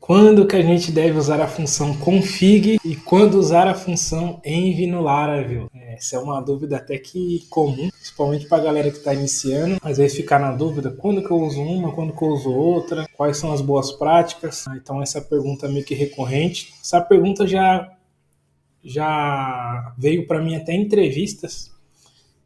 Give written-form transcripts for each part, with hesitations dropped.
Quando que a gente deve usar a função config e quando usar a função env no Laravel? Essa é uma dúvida até que comum, principalmente para a galera que está iniciando. Às vezes ficar na dúvida, quando que eu uso uma, quando que eu uso outra, quais são as boas práticas. Então essa pergunta é meio que recorrente. Essa pergunta já veio para mim até em entrevistas.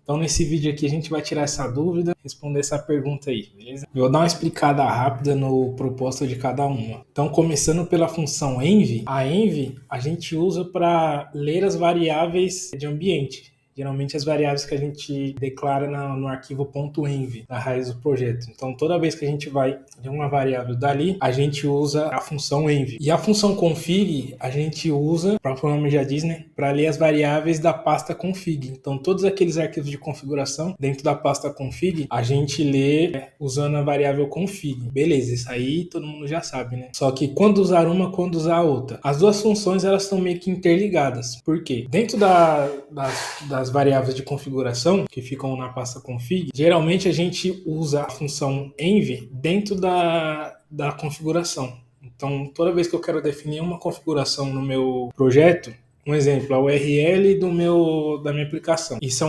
Então, nesse vídeo aqui, a gente vai tirar essa dúvida, responder essa pergunta aí, beleza? Eu vou dar uma explicada rápida no propósito de cada uma. Então, começando pela função env, a env a gente usa para ler as variáveis de ambiente. Geralmente as variáveis que a gente declara no arquivo .env, na raiz do projeto. Então, toda vez que a gente vai ler uma variável dali, a gente usa a função env. E a função config, a gente usa, o próprio nome já diz, né, para ler as variáveis da pasta config. Então, todos aqueles arquivos de configuração dentro da pasta config, a gente lê usando a variável config. Beleza, isso aí todo mundo já sabe, né? Só que quando usar uma, quando usar a outra. As duas funções, elas estão meio que interligadas. Por quê? Dentro das variáveis de configuração que ficam na pasta config, geralmente a gente usa a função env dentro da configuração. Então, toda vez que eu quero definir uma configuração no meu projeto, um exemplo, a URL da minha aplicação. Isso é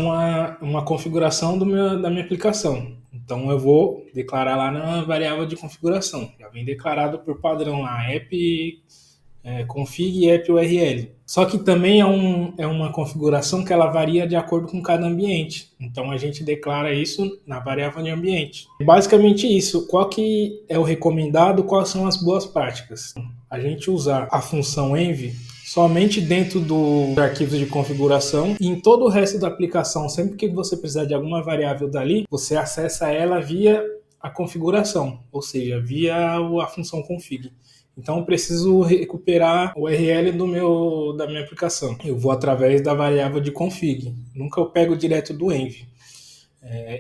uma configuração da minha aplicação. Então, eu vou declarar lá na variável de configuração. Já vem declarado por padrão lá, app config e app URL. Só que também é uma configuração que ela varia de acordo com cada ambiente. Então a gente declara isso na variável de ambiente. Basicamente isso. Qual que é o recomendado? Quais são as boas práticas? A gente usar a função env somente dentro dos arquivos de configuração e em todo o resto da aplicação. Sempre que você precisar de alguma variável dali, você acessa ela via a configuração, ou seja, via a função config. Então eu preciso recuperar o URL da minha aplicação. Eu vou através da variável de config. Nunca eu pego direto do env.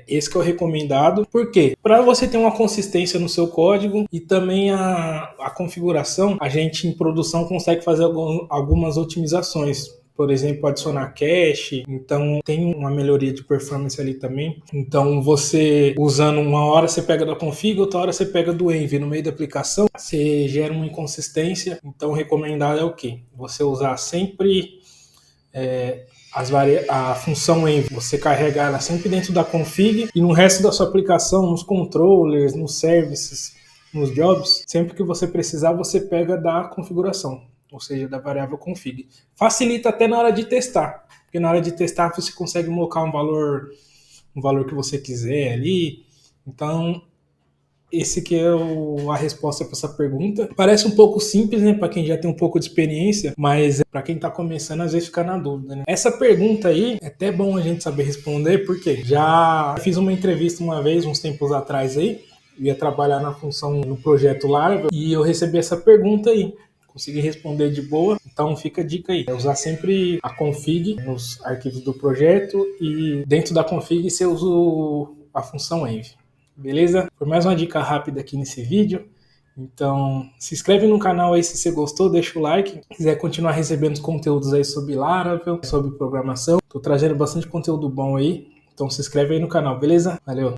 Esse que é o recomendado. Por quê? Para você ter uma consistência no seu código e também a configuração, a gente em produção consegue fazer algumas otimizações. Por exemplo, adicionar cache, então tem uma melhoria de performance ali também. Então você usando uma hora você pega da config, outra hora você pega do env no meio da aplicação, você gera uma inconsistência. Então o recomendado é o quê? Você usar sempre a função env, você carrega ela sempre dentro da config e no resto da sua aplicação, nos controllers, nos services, nos jobs, sempre que você precisar, você pega da configuração, ou seja, da variável config. Facilita até na hora de testar, porque na hora de testar você consegue colocar um valor que você quiser ali. Então, esse que é a resposta para essa pergunta. Parece um pouco simples, né, para quem já tem um pouco de experiência, mas para quem está começando, às vezes fica na dúvida, né? Essa pergunta aí é até bom a gente saber responder, porque já fiz uma entrevista uma vez, uns tempos atrás aí, eu ia trabalhar na função no projeto Laravel e eu recebi essa pergunta aí. Consegui responder de boa, então fica a dica aí. É usar sempre a config nos arquivos do projeto e dentro da config você usa a função env. Beleza? Foi mais uma dica rápida aqui nesse vídeo. Então, se inscreve no canal aí se você gostou, deixa o like. Se quiser continuar recebendo os conteúdos aí sobre Laravel, sobre programação, tô trazendo bastante conteúdo bom aí. Então se inscreve aí no canal, beleza? Valeu!